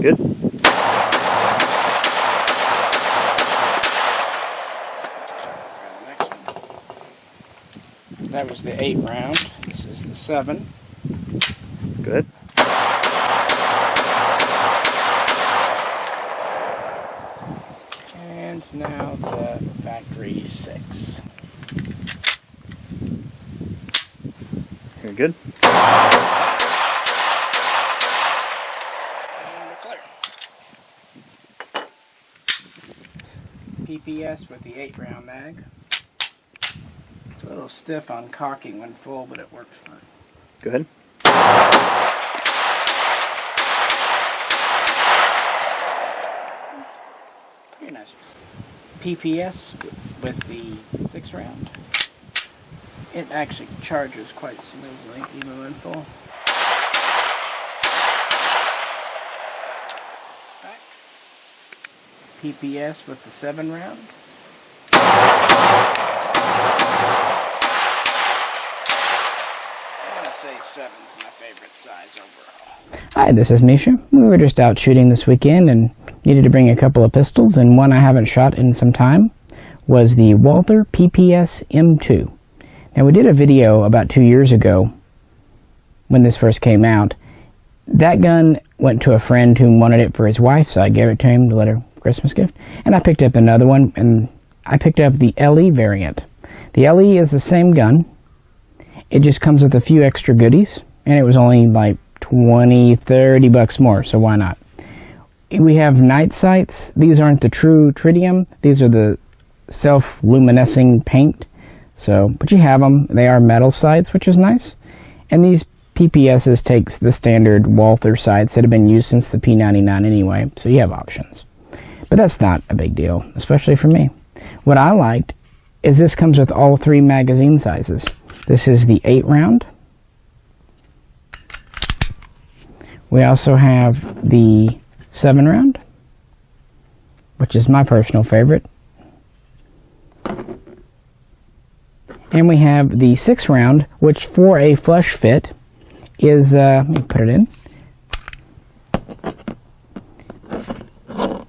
Good. That was the 8 round. This is the 7. Good. And now the factory 6. Very good. And we're clear. PPS with the 8 round mag. It's a little stiff on cocking when full, but it works fine. Go ahead. Very nice. PPS with the 6 round. It actually charges quite smoothly, even when full. Back. PPS with the 7 round. I'm gonna say 7's my favorite size overall. Hi, this is Misha. We were just out shooting this weekend and needed to bring a couple of pistols, and one I haven't shot in some time was the Walther PPSM2. Now, we did a video about 2 years ago when this first came out. That gun went to a friend who wanted it for his wife, so I gave it to him to let her Christmas gift. And I picked up another one, and I picked up the LE variant. The LE is the same gun. It just comes with a few extra goodies, and it was only like 20, 30 bucks more, so why not? We have night sights. These aren't the true tritium. These are the self-luminescing paint. So, but you have them. They are metal sights, which is nice. And these PPSs takes the standard Walther sights that have been used since the P99 anyway, so you have options. But that's not a big deal, especially for me. What I liked is this comes with all 3 magazine sizes. This is the 8 round. We also have the 7 round, which is my personal favorite. And we have the 6 round, which for a flush fit is, let me put it in,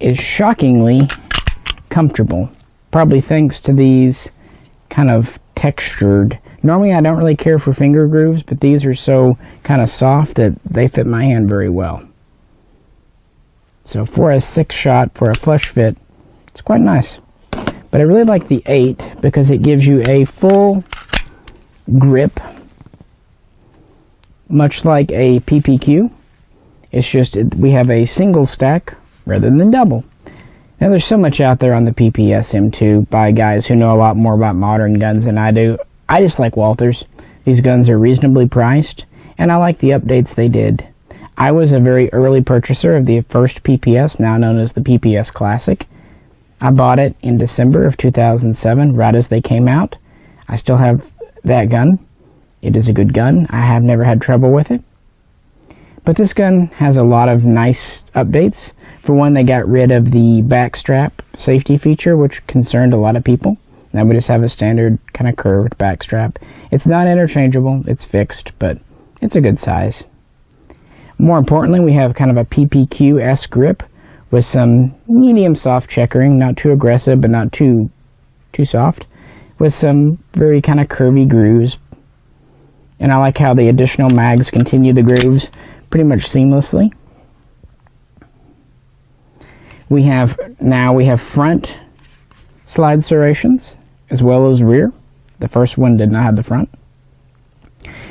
is shockingly comfortable. Probably thanks to these kind of textured. Normally I don't really care for finger grooves, but these are so kind of soft that they fit my hand very well. So for a 6 shot, for a flush fit, it's quite nice. But I really like the 8 because it gives you a full grip, much like a PPQ. It's just we have a single stack rather than double. Now there's so much out there on the PPSM2 by guys who know a lot more about modern guns than I do. I just like Walthers. These guns are reasonably priced, and I like the updates they did. I was a very early purchaser of the first PPS, now known as the PPS Classic. I bought it in December of 2007, right as they came out. I still have that gun. It is a good gun. I have never had trouble with it. But this gun has a lot of nice updates. For one, they got rid of the backstrap safety feature, which concerned a lot of people. Now we just have a standard kind of curved backstrap. It's not interchangeable, it's fixed, but it's a good size. More importantly, we have kind of a PPQ-esque grip with some medium soft checkering, not too aggressive, but not too soft, with some very kind of curvy grooves. And I like how the additional mags continue the grooves pretty much seamlessly. We have front slide serrations as well as rear. The first one did not have the front.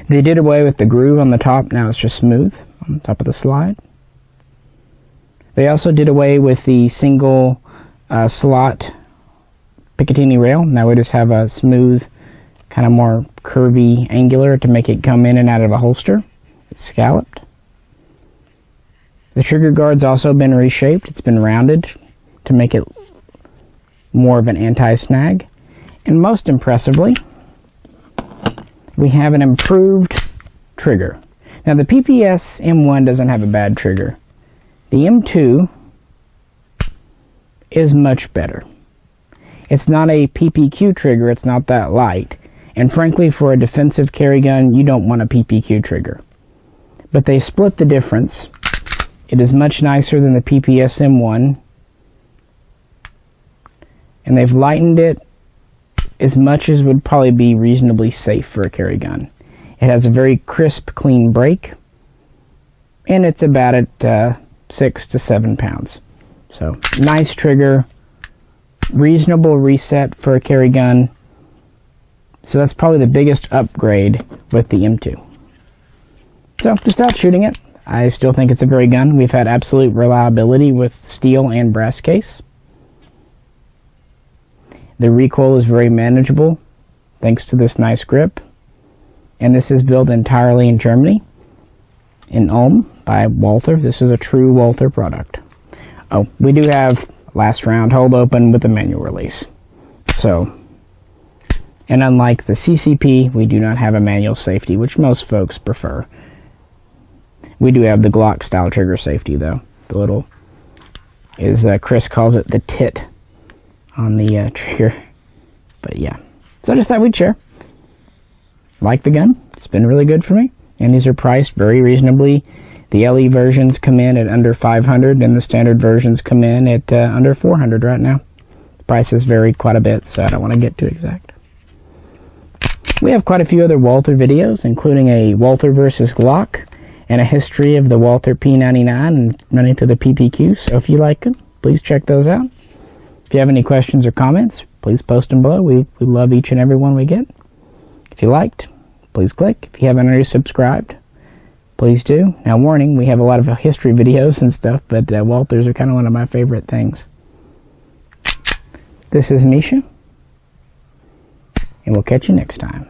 They did away with the groove on the top. Now it's just smooth on the top of the slide. They also did away with the single slot Picatinny rail. Now we just have a smooth, kind of more curvy, angular to make it come in and out of a holster. It's scalloped. The trigger guard's also been reshaped. It's been rounded to make it more of an anti-snag. And most impressively, we have an improved trigger. Now the PPS M1 doesn't have a bad trigger. The M2 is much better. It's not a PPQ trigger, it's not that light. And frankly, for a defensive carry gun, you don't want a PPQ trigger. But they split the difference. It is much nicer than the PPSM1, and they've lightened it as much as would probably be reasonably safe for a carry gun. It has a very crisp, clean break, and it's about at 6 to 7 pounds. So, nice trigger, reasonable reset for a carry gun. So that's probably the biggest upgrade with the M2. So, just out shooting it, I still think it's a great gun. We've had absolute reliability with steel and brass case. The recoil is very manageable thanks to this nice grip. And this is built entirely in Germany, in Ulm, by Walther. This is a true Walther product. Oh, we do have last round hold open with a manual release. So, and unlike the CCP, we do not have a manual safety, which most folks prefer. We do have the Glock style trigger safety though. The little, Chris calls it the tit on the trigger. But yeah, so I just thought we'd share. Like the gun, it's been really good for me, and these are priced very reasonably. The LE versions come in at under $500, and the standard versions come in at under $400 right now. The prices vary quite a bit, so I don't want to get too exact. We have quite a few other Walther videos, including a Walther versus Glock, and a history of the Walther P99 and running to the PPQ, so if you like them, please check those out. If you have any questions or comments, please post them below. We love each and every one we get. If you liked, please click. If you haven't already subscribed, please do. Now, warning, we have a lot of history videos and stuff, but Walthers are kind of one of my favorite things. This is Misha, and we'll catch you next time.